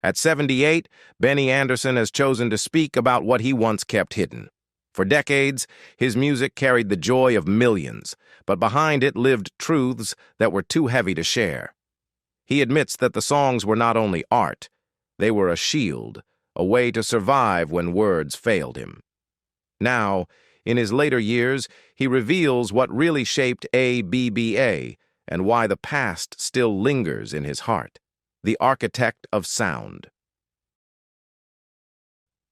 At 78, Benny Andersson has chosen to speak about what he once kept hidden. For decades, his music carried the joy of millions, but behind it lived truths that were too heavy to share. He admits that the songs were not only art, they were a shield, a way to survive when words failed him. Now, in his later years, he reveals what really shaped ABBA and why the past still lingers in his heart. The architect of sound.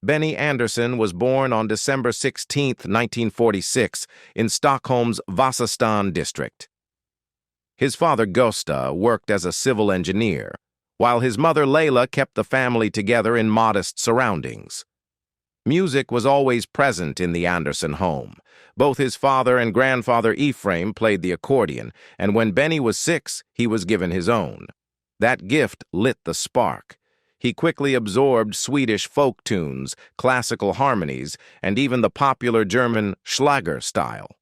Benny Andersson was born on December 16, 1946, in Stockholm's Vasastan district. His father, Gösta, worked as a civil engineer, while his mother, Leila, kept the family together in modest surroundings. Music was always present in the Andersson home. Both his father and grandfather Ephraim played the accordion, and when Benny was 6, he was given his own. That gift lit the spark. He quickly absorbed Swedish folk tunes, classical harmonies, and even the popular German Schlager style.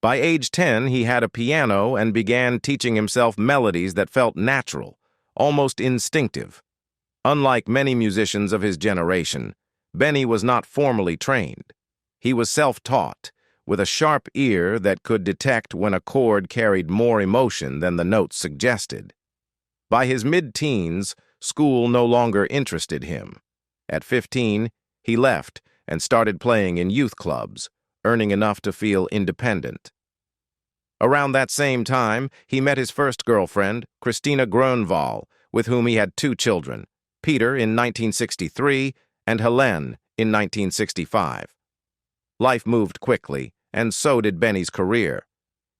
By age 10, he had a piano and began teaching himself melodies that felt natural, almost instinctive. Unlike many musicians of his generation, Benny was not formally trained. He was self-taught, with a sharp ear that could detect when a chord carried more emotion than the notes suggested. By his mid-teens, school no longer interested him. At 15, he left and started playing in youth clubs, earning enough to feel independent. Around that same time, he met his first girlfriend, Christina Grönvall, with whom he had 2 children, Peter in 1963 and Helene in 1965. Life moved quickly, and so did Benny's career.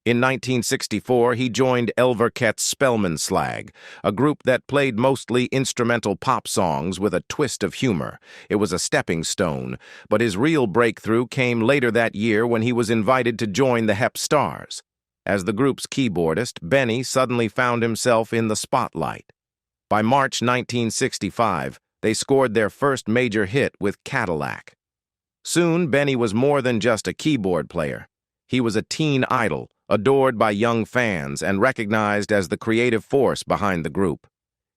In 1964, he joined Elverkett's Spelmanslag, a group that played mostly instrumental pop songs with a twist of humor. It was a stepping stone, but his real breakthrough came later that year when he was invited to join the Hep Stars. As the group's keyboardist, Benny suddenly found himself in the spotlight. By March 1965, they scored their first major hit with Cadillac. Soon, Benny was more than just a keyboard player. He was a teen idol, adored by young fans and recognized as the creative force behind the group.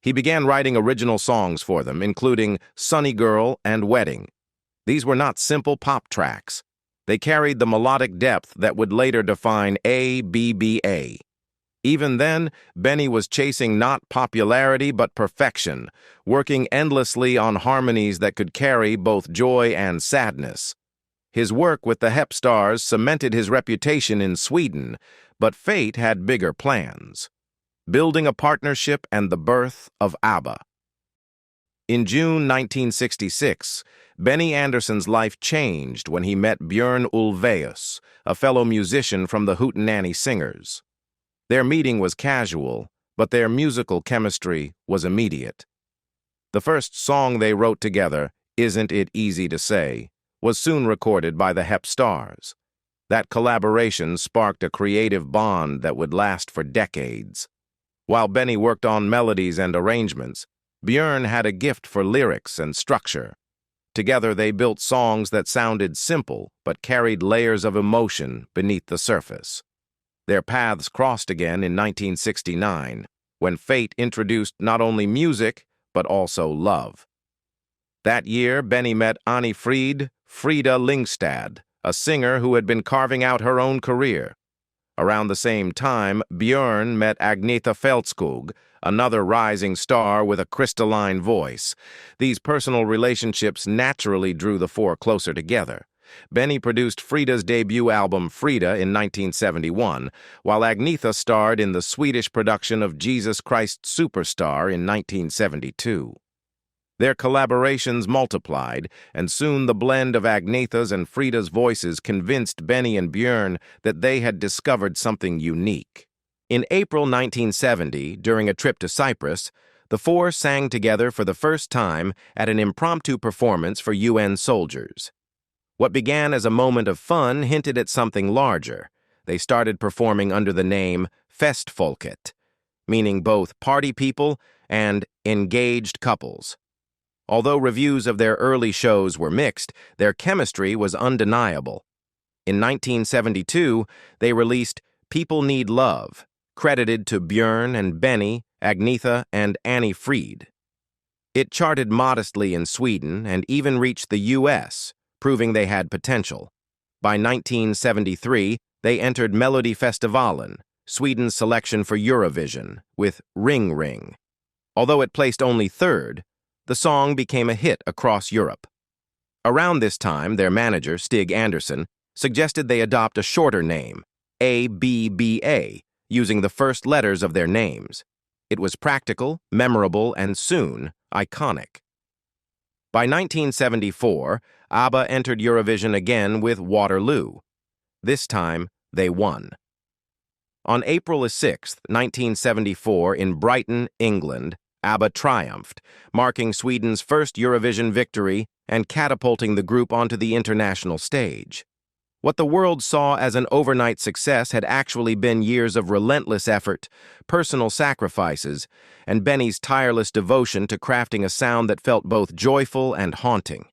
He began writing original songs for them, including Sunny Girl and Wedding. These were not simple pop tracks. They carried the melodic depth that would later define ABBA. Even then, Benny was chasing not popularity but perfection, working endlessly on harmonies that could carry both joy and sadness. His work with the Hep Stars cemented his reputation in Sweden, but fate had bigger plans. Building a partnership and the birth of ABBA. In June 1966, Benny Andersson's life changed when he met Björn Ulvaeus, a fellow musician from the Hootenanny Singers. Their meeting was casual, but their musical chemistry was immediate. The first song they wrote together, Isn't It Easy to Say, was soon recorded by the Hep Stars. That collaboration sparked a creative bond that would last for decades. While Benny worked on melodies and arrangements, Björn had a gift for lyrics and structure. Together they built songs that sounded simple but carried layers of emotion beneath the surface. Their paths crossed again in 1969, when fate introduced not only music, but also love. That year, Benny met Annie Frida Lyngstad, a singer who had been carving out her own career. Around the same time, Björn met Agnetha Fältskog, another rising star with a crystalline voice. These personal relationships naturally drew the four closer together. Benny produced Frida's debut album Frida in 1971, while Agnetha starred in the Swedish production of Jesus Christ Superstar in 1972. Their collaborations multiplied, and soon the blend of Agnetha's and Frida's voices convinced Benny and Björn that they had discovered something unique. In April 1970, during a trip to Cyprus, the four sang together for the first time at an impromptu performance for UN soldiers. What began as a moment of fun hinted at something larger. They started performing under the name Festfolket, meaning both party people and engaged couples. Although reviews of their early shows were mixed, their chemistry was undeniable. In 1972, they released People Need Love, credited to Björn and Benny, Agnetha, and Annie Fried. It charted modestly in Sweden and even reached the US, proving they had potential. By 1973, they entered Melodifestivalen, Sweden's selection for Eurovision, with Ring Ring. Although it placed only third, the song became a hit across Europe. Around this time, their manager, Stig Andersson, suggested they adopt a shorter name, ABBA, using the first letters of their names. It was practical, memorable, and soon iconic. By 1974, ABBA entered Eurovision again with Waterloo. This time, they won. On April 6, 1974, in Brighton, England, ABBA triumphed, marking Sweden's first Eurovision victory and catapulting the group onto the international stage. What the world saw as an overnight success had actually been years of relentless effort, personal sacrifices, and Benny's tireless devotion to crafting a sound that felt both joyful and haunting.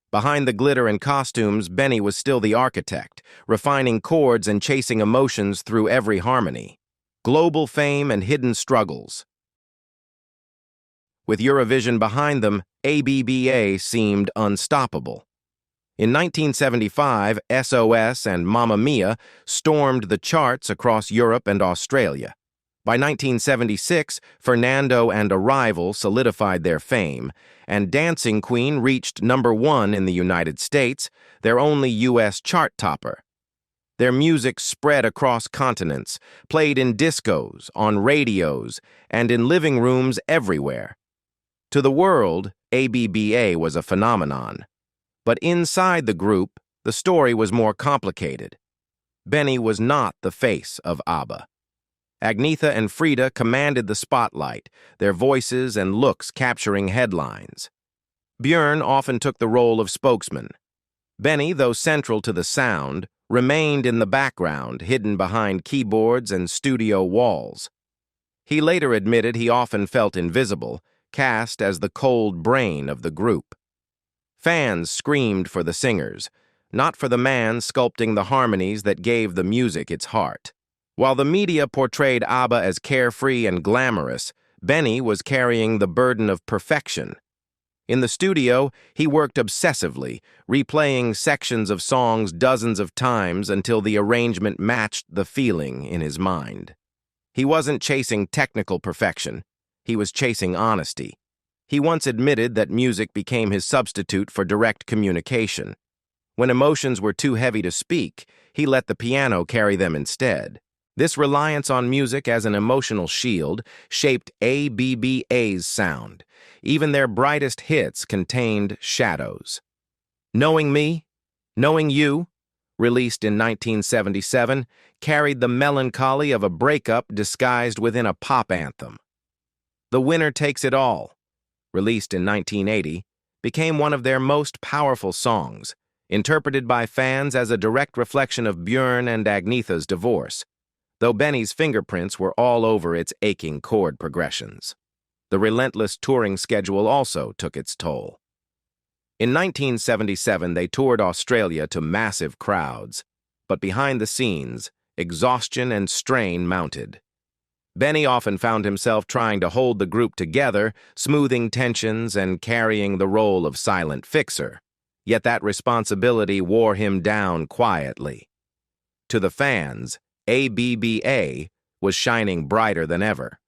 Behind the glitter and costumes, Benny was still the architect, refining chords and chasing emotions through every harmony. Global fame and hidden struggles. With Eurovision behind them, ABBA seemed unstoppable. In 1975, SOS and Mamma Mia stormed the charts across Europe and Australia. By 1976, Fernando and Arrival solidified their fame, and Dancing Queen reached #1 in the United States, their only U.S. chart topper. Their music spread across continents, played in discos, on radios, and in living rooms everywhere. To the world, ABBA was a phenomenon. But inside the group, the story was more complicated. Benny was not the face of ABBA. Agnetha and Frida commanded the spotlight, their voices and looks capturing headlines. Björn often took the role of spokesman. Benny, though central to the sound, remained in the background, hidden behind keyboards and studio walls. He later admitted he often felt invisible, cast as the cold brain of the group. Fans screamed for the singers, not for the man sculpting the harmonies that gave the music its heart. While the media portrayed ABBA as carefree and glamorous, Benny was carrying the burden of perfection. In the studio, he worked obsessively, replaying sections of songs dozens of times until the arrangement matched the feeling in his mind. He wasn't chasing technical perfection. He was chasing honesty. He once admitted that music became his substitute for direct communication. When emotions were too heavy to speak, he let the piano carry them instead. This reliance on music as an emotional shield shaped ABBA's sound. Even their brightest hits contained shadows. Knowing Me, Knowing You, released in 1977, carried the melancholy of a breakup disguised within a pop anthem. The Winner Takes It All, released in 1980, became one of their most powerful songs, interpreted by fans as a direct reflection of Björn and Agnetha's divorce, though Benny's fingerprints were all over its aching chord progressions. The relentless touring schedule also took its toll. In 1977, they toured Australia to massive crowds, but behind the scenes, exhaustion and strain mounted. Benny often found himself trying to hold the group together, smoothing tensions and carrying the role of silent fixer. Yet that responsibility wore him down quietly. To the fans, ABBA was shining brighter than ever.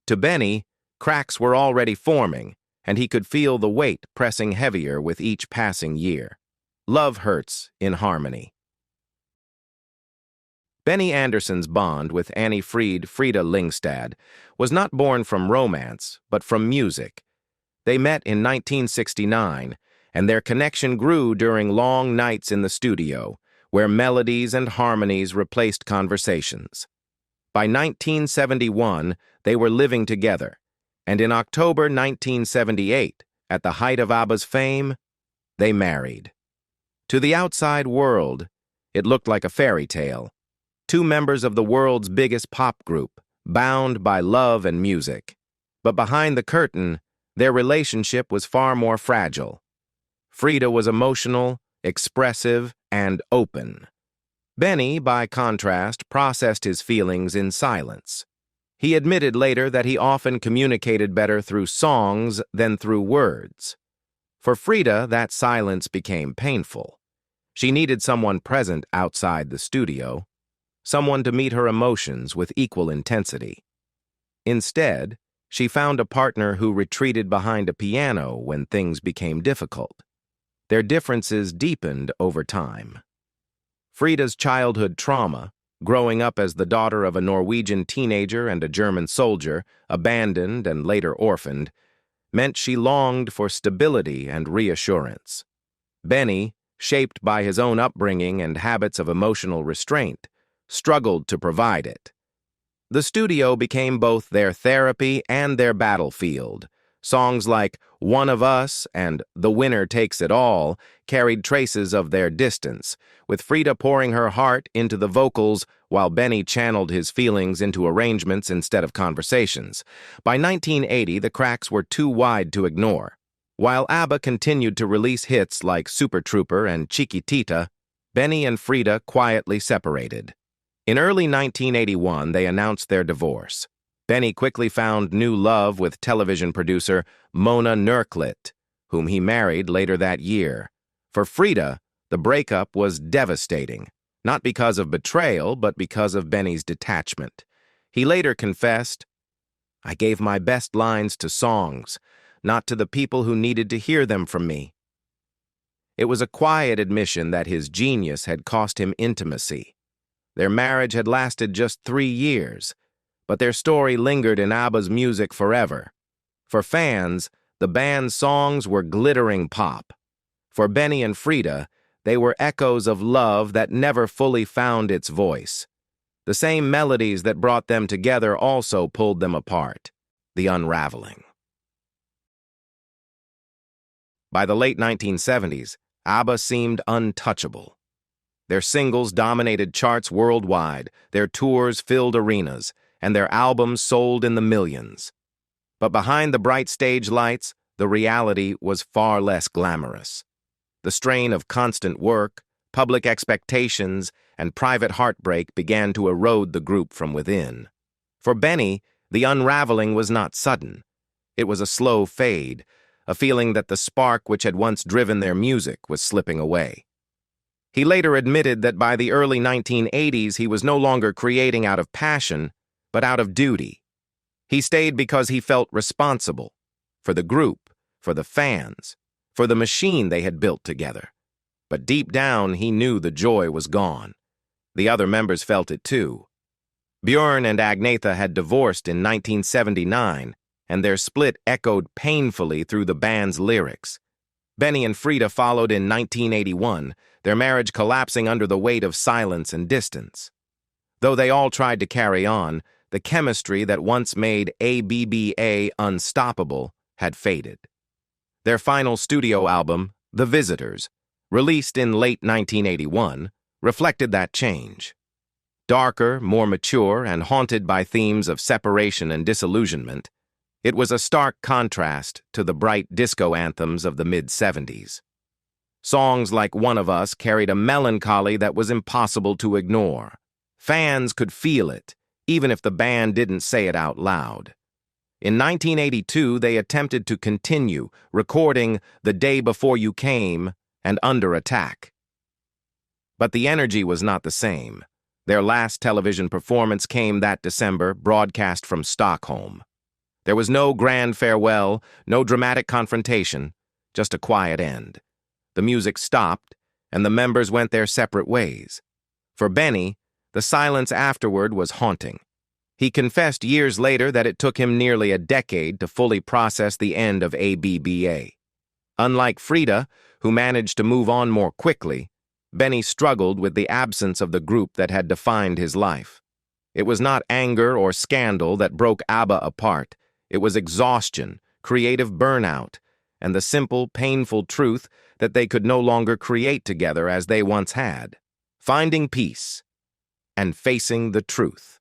To Benny, cracks were already forming, and he could feel the weight pressing heavier with each passing year. Love hurts in harmony. Benny Andersson's bond with Annie Frida Lyngstad was not born from romance, but from music. They met in 1969, and their connection grew during long nights in the studio, where melodies and harmonies replaced conversations. By 1971, they were living together, and in October 1978, at the height of ABBA's fame, they married. To the outside world, it looked like a fairy tale. Two members of the world's biggest pop group, bound by love and music. But behind the curtain, their relationship was far more fragile. Frida was emotional, expressive, and open. Benny, by contrast, processed his feelings in silence. He admitted later that he often communicated better through songs than through words. For Frida, that silence became painful. She needed someone present outside the studio, someone to meet her emotions with equal intensity. Instead, she found a partner who retreated behind a piano when things became difficult. Their differences deepened over time. Frida's childhood trauma, growing up as the daughter of a Norwegian teenager and a German soldier, abandoned and later orphaned, meant she longed for stability and reassurance. Benny, shaped by his own upbringing and habits of emotional restraint, struggled to provide it. The studio became both their therapy and their battlefield. Songs like One of Us and The Winner Takes It All carried traces of their distance, with Frida pouring her heart into the vocals while Benny channeled his feelings into arrangements instead of conversations. By 1980, the cracks were too wide to ignore. While ABBA continued to release hits like Super Trooper and Chiquitita, Benny and Frida quietly separated. In early 1981, they announced their divorce. Benny quickly found new love with television producer Mona Nurklit, whom he married later that year. For Frida, the breakup was devastating, not because of betrayal, but because of Benny's detachment. He later confessed, "I gave my best lines to songs, not to the people who needed to hear them from me." It was a quiet admission that his genius had cost him intimacy. Their marriage had lasted just 3 years, but their story lingered in ABBA's music forever. For fans, the band's songs were glittering pop. For Benny and Frida, they were echoes of love that never fully found its voice. The same melodies that brought them together also pulled them apart. The unraveling. By the late 1970s, ABBA seemed untouchable. Their singles dominated charts worldwide, their tours filled arenas, and their albums sold in the millions. But behind the bright stage lights, the reality was far less glamorous. The strain of constant work, public expectations, and private heartbreak began to erode the group from within. For Benny, the unraveling was not sudden. It was a slow fade, a feeling that the spark which had once driven their music was slipping away. He later admitted that by the early 1980s he was no longer creating out of passion, but out of duty. He stayed because he felt responsible for the group, for the fans, for the machine they had built together. But deep down, he knew the joy was gone. The other members felt it too. Björn and Agnetha had divorced in 1979, and their split echoed painfully through the band's lyrics. Benny and Frida followed in 1981, their marriage collapsing under the weight of silence and distance. Though they all tried to carry on, the chemistry that once made ABBA unstoppable had faded. Their final studio album, The Visitors, released in late 1981, reflected that change. Darker, more mature, and haunted by themes of separation and disillusionment, it was a stark contrast to the bright disco anthems of the mid-70s. Songs like One of Us carried a melancholy that was impossible to ignore. Fans could feel it, even if the band didn't say it out loud. In 1982, they attempted to continue, recording The Day Before You Came and Under Attack. But the energy was not the same. Their last television performance came that December, broadcast from Stockholm. There was no grand farewell, no dramatic confrontation, just a quiet end. The music stopped, and the members went their separate ways. For Benny, the silence afterward was haunting. He confessed years later that it took him nearly a decade to fully process the end of ABBA. Unlike Frida, who managed to move on more quickly, Benny struggled with the absence of the group that had defined his life. It was not anger or scandal that broke ABBA apart. It was exhaustion, creative burnout, and the simple, painful truth that they could no longer create together as they once had. Finding peace and facing the truth.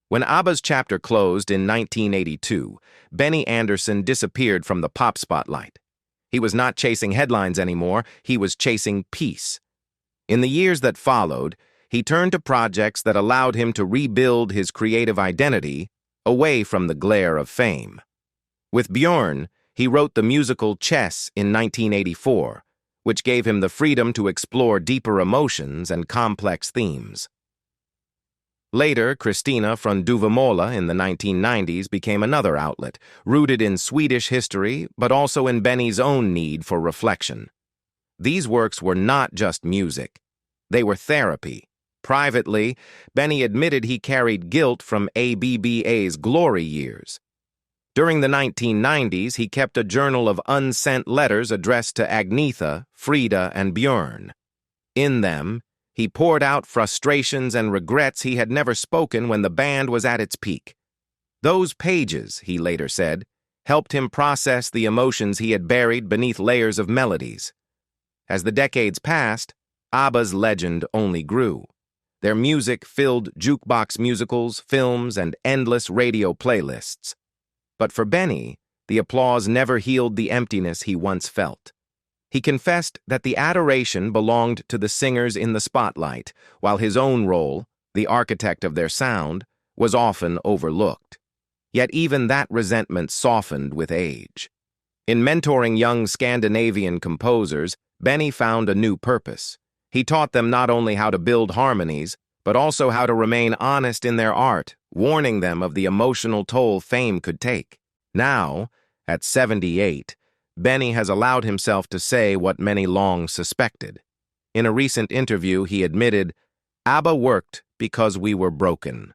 When ABBA's chapter closed in 1982, Benny Andersson disappeared from the pop spotlight. He was not chasing headlines anymore, he was chasing peace. In the years that followed, he turned to projects that allowed him to rebuild his creative identity away from the glare of fame. With Björn, he wrote the musical Chess in 1984, which gave him the freedom to explore deeper emotions and complex themes. Later, Kristina från Duvemåla in the 1990s became another outlet, rooted in Swedish history, but also in Benny's own need for reflection. These works were not just music. They were therapy. Privately, Benny admitted he carried guilt from ABBA's glory years. During the 1990s, he kept a journal of unsent letters addressed to Agnetha, Frida, and Björn. In them, he poured out frustrations and regrets he had never spoken when the band was at its peak. Those pages, he later said, helped him process the emotions he had buried beneath layers of melodies. As the decades passed, ABBA's legend only grew. Their music filled jukebox musicals, films, and endless radio playlists. But for Benny, the applause never healed the emptiness he once felt. He confessed that the adoration belonged to the singers in the spotlight, while his own role, the architect of their sound, was often overlooked. Yet even that resentment softened with age. In mentoring young Scandinavian composers, Benny found a new purpose. He taught them not only how to build harmonies, but also how to remain honest in their art, warning them of the emotional toll fame could take. Now, at 78, Benny has allowed himself to say what many long suspected. In a recent interview, he admitted, "ABBA worked because we were broken.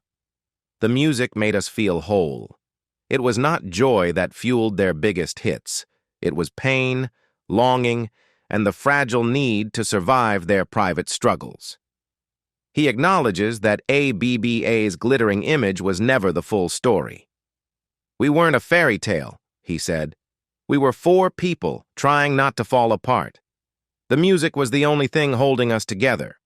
The music made us feel whole. It was not joy that fueled their biggest hits. It was pain, longing, and the fragile need to survive their private struggles." He acknowledges that ABBA's glittering image was never the full story. "We weren't a fairy tale," he said. "We were four people trying not to fall apart. The music was the only thing holding us together.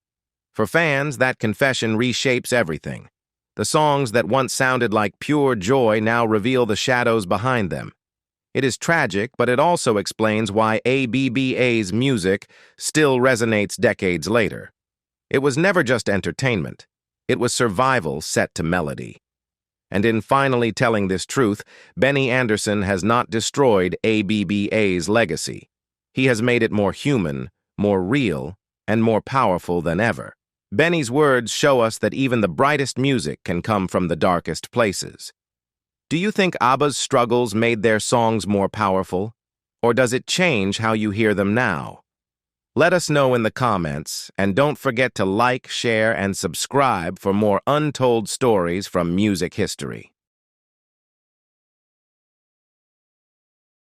For fans, that confession reshapes everything. The songs that once sounded like pure joy now reveal the shadows behind them. It is tragic, but it also explains why ABBA's music still resonates decades later. It was never just entertainment. It was survival set to melody." And in finally telling this truth, Benny Andersson has not destroyed ABBA's legacy. He has made it more human, more real, and more powerful than ever. Benny's words show us that even the brightest music can come from the darkest places. Do you think ABBA's struggles made their songs more powerful? Or does it change how you hear them now? Let us know in the comments, and don't forget to like, share, and subscribe for more untold stories from music history.